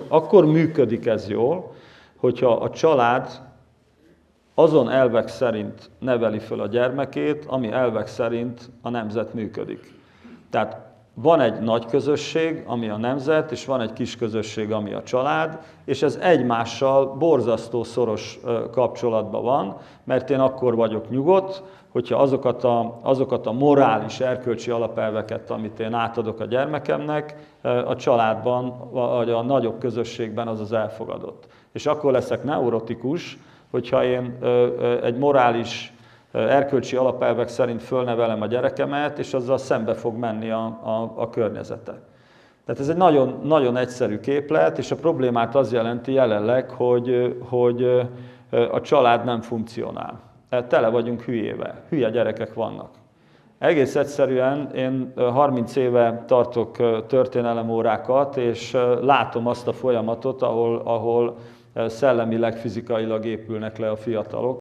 akkor működik ez jól, hogyha a család azon elvek szerint neveli föl a gyermekét, ami elvek szerint a nemzet működik. Tehát van egy nagy közösség, ami a nemzet, és van egy kis közösség, ami a család, és ez egymással borzasztó szoros kapcsolatban van, mert én akkor vagyok nyugodt, hogyha azokat a morális, erkölcsi alapelveket, amit én átadok a gyermekemnek, a családban, vagy a nagyobb közösségben az elfogadott. És akkor leszek neurotikus, hogyha én egy morális, erkölcsi alapelvek szerint fölnevelem a gyerekemet, és azzal szembe fog menni a környezete. Tehát ez egy nagyon, nagyon egyszerű képlet, és a problémát az jelenti jelenleg, hogy a család nem funkcionál. Tele vagyunk hülyével, hülye gyerekek vannak. Egész egyszerűen én 30 éve tartok történelemórákat, és látom azt a folyamatot, ahol szellemileg, fizikailag épülnek le a fiatalok.